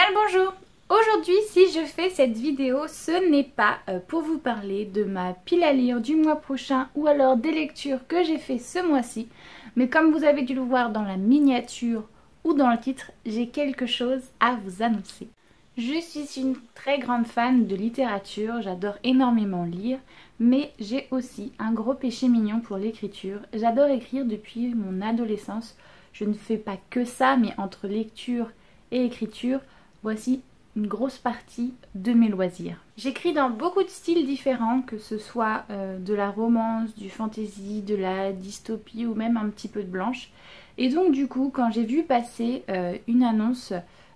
Bien le bonjour. Aujourd'hui, si je fais cette vidéo, ce n'est pas pour vous parler de ma pile à lire du mois prochain ou alors des lectures que j'ai fait ce mois-ci, mais comme vous avez dû le voir dans la miniature ou dans le titre, j'ai quelque chose à vous annoncer. Je suis une très grande fan de littérature, j'adore énormément lire, mais j'ai aussi un gros péché mignon pour l'écriture. J'adore écrire depuis mon adolescence. Je ne fais pas que ça, mais entre lecture et écriture, voici une grosse partie de mes loisirs. J'écris dans beaucoup de styles différents, que ce soit de la romance, du fantasy, de la dystopie ou même un petit peu de blanche. Et donc du coup, quand j'ai vu passer une annonce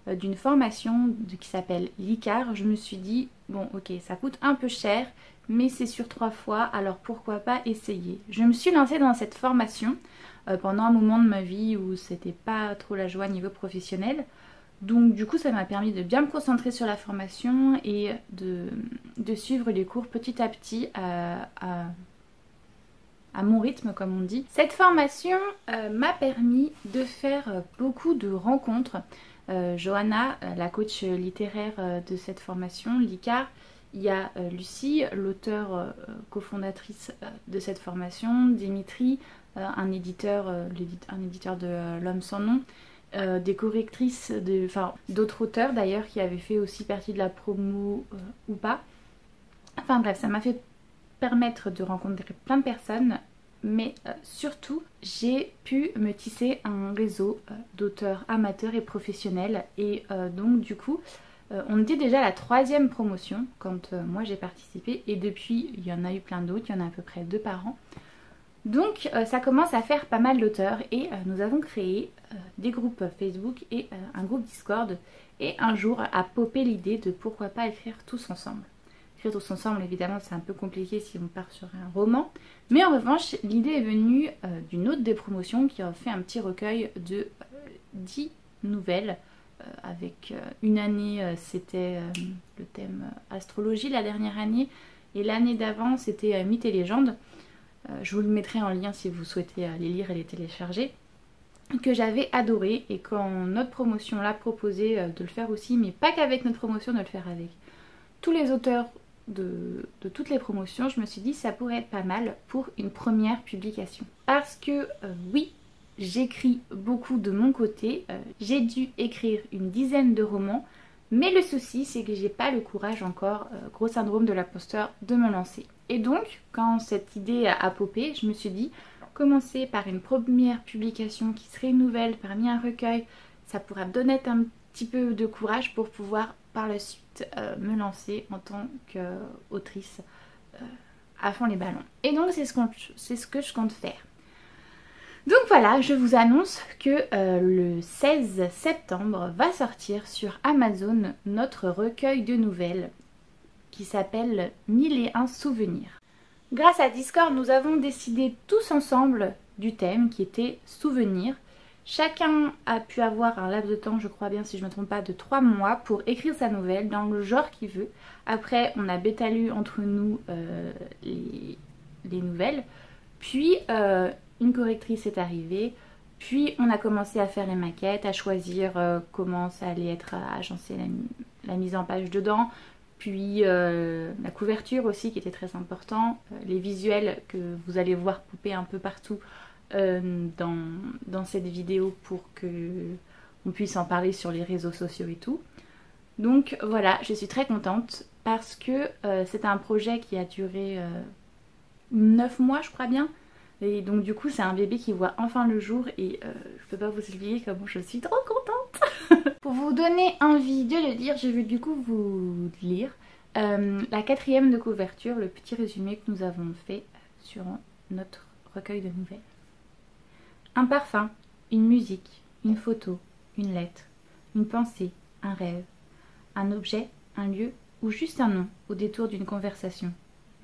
d'une formation qui s'appelle l'ICAR, je me suis dit, bon ok, ça coûte un peu cher, mais c'est sur 3 fois, alors pourquoi pas essayer. Je me suis lancée dans cette formation pendant un moment de ma vie où c'était pas trop la joie niveau professionnel. Donc du coup ça m'a permis de bien me concentrer sur la formation et de suivre les cours petit à petit à mon rythme comme on dit. Cette formation m'a permis de faire beaucoup de rencontres. Johanna, la coach littéraire de cette formation, l'ICAR, il y a Lucie, l'auteure cofondatrice de cette formation, Dimitri, un éditeur de L'Homme sans nom, des correctrices, d'autres auteurs d'ailleurs qui avaient fait aussi partie de la promo ou pas. Enfin bref, ça m'a fait permettre de rencontrer plein de personnes, mais surtout j'ai pu me tisser un réseau d'auteurs amateurs et professionnels et donc du coup on était déjà à la 3e promotion quand moi j'ai participé et depuis il y en a eu plein d'autres, il y en a à peu près 2 par an. Donc ça commence à faire pas mal d'auteurs et nous avons créé des groupes Facebook et un groupe Discord et un jour a popé l'idée de pourquoi pas écrire tous ensemble. Écrire tous ensemble évidemment c'est un peu compliqué si on part sur un roman, mais en revanche l'idée est venue d'une autre des promotions qui a fait un petit recueil de 10 nouvelles avec une année c'était le thème astrologie la dernière année et l'année d'avant c'était mythes et légendes. Je vous le mettrai en lien si vous souhaitez les lire et les télécharger, que j'avais adoré et quand notre promotion l'a proposé de le faire aussi, mais pas qu'avec notre promotion, de le faire avec tous les auteurs de toutes les promotions, je me suis dit ça pourrait être pas mal pour une première publication. Parce que oui, j'écris beaucoup de mon côté, j'ai dû écrire une dizaine de romans, mais le souci c'est que j'ai pas le courage encore, gros syndrome de l'imposteur, de me lancer. Et donc, quand cette idée a popé, je me suis dit, commencer par une première publication qui serait une nouvelle parmi un recueil, ça pourrait me donner un petit peu de courage pour pouvoir par la suite me lancer en tant qu'autrice à fond les ballons. Et donc, c'est ce que je compte faire. Donc voilà, je vous annonce que le 16 septembre va sortir sur Amazon notre recueil de nouvelles qui s'appelle 1001 souvenirs. Grâce à Discord, nous avons décidé tous ensemble du thème qui était souvenirs. Chacun a pu avoir un laps de temps, je crois bien si je ne me trompe pas, de 3 mois pour écrire sa nouvelle dans le genre qu'il veut. Après, on a bêta-lu entre nous les nouvelles. Puis, une correctrice est arrivée. Puis, on a commencé à faire les maquettes, à choisir comment ça allait être agencé la mise en page dedans. Puis la couverture aussi qui était très important, les visuels que vous allez voir popper un peu partout dans cette vidéo pour qu'on puisse en parler sur les réseaux sociaux et tout. Donc voilà, je suis très contente parce que c'est un projet qui a duré 9 mois je crois bien. Et donc du coup c'est un bébé qui voit enfin le jour et je peux pas vous expliquer comment je suis trop contente. Pour vous donner envie de le lire, je vais du coup vous lire la 4e de couverture, le petit résumé que nous avons fait sur notre recueil de nouvelles. Un parfum, une musique, une photo, une lettre, une pensée, un rêve, un objet, un lieu ou juste un nom au détour d'une conversation.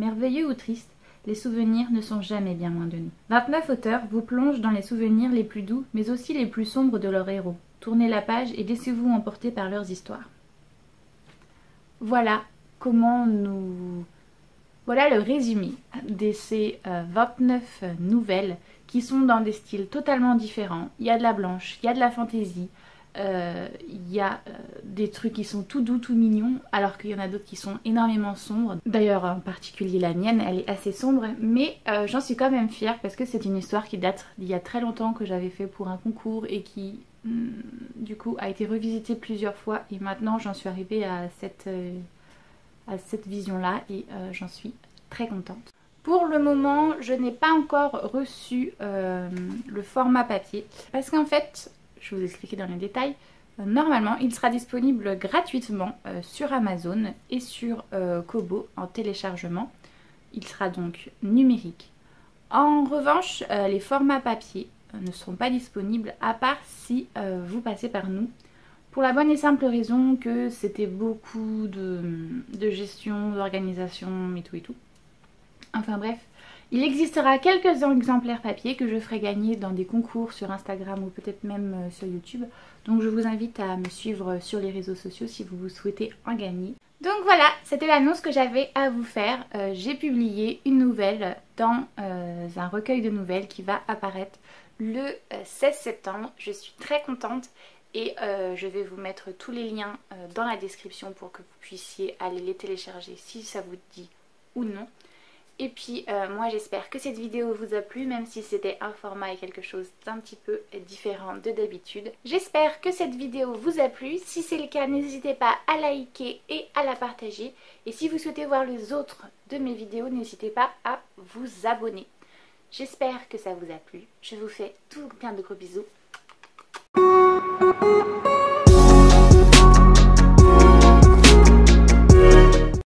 Merveilleux ou triste, les souvenirs ne sont jamais bien loin de nous. 29 auteurs vous plongent dans les souvenirs les plus doux mais aussi les plus sombres de leurs héros. Tournez la page et laissez-vous emporter par leurs histoires. Voilà comment Voilà le résumé de ces 29 nouvelles qui sont dans des styles totalement différents. Il y a de la blanche, il y a de la fantaisie, il y a des trucs qui sont tout doux, tout mignons, alors qu'il y en a d'autres qui sont énormément sombres. D'ailleurs en particulier la mienne, elle est assez sombre, mais j'en suis quand même fière parce que c'est une histoire qui date d'il y a très longtemps, que j'avais fait pour un concours et qui du coup a été revisitée plusieurs fois, et maintenant j'en suis arrivée à cette vision là, et j'en suis très contente. Pour le moment, je n'ai pas encore reçu le format papier parce qu'en fait, je vais vous expliquer dans les détails, normalement il sera disponible gratuitement sur Amazon et sur Kobo en téléchargement. Il sera donc numérique. En revanche, les formats papier ne seront pas disponibles à part si vous passez par nous. Pour la bonne et simple raison que c'était beaucoup de gestion, d'organisation et tout et tout. Enfin bref, il existera quelques exemplaires papier que je ferai gagner dans des concours sur Instagram ou peut-être même sur YouTube. Donc je vous invite à me suivre sur les réseaux sociaux si vous souhaitez en gagner. Donc voilà, c'était l'annonce que j'avais à vous faire. J'ai publié une nouvelle dans un recueil de nouvelles qui va apparaître le 16 septembre. Je suis très contente et je vais vous mettre tous les liens dans la description pour que vous puissiez aller les télécharger si ça vous dit ou non. Et puis moi j'espère que cette vidéo vous a plu, même si c'était un format et quelque chose d'un petit peu différent de d'habitude. J'espère que cette vidéo vous a plu. Si c'est le cas, n'hésitez pas à liker et à la partager. Et si vous souhaitez voir les autres de mes vidéos, n'hésitez pas à vous abonner. J'espère que ça vous a plu. Je vous fais tout plein de gros bisous.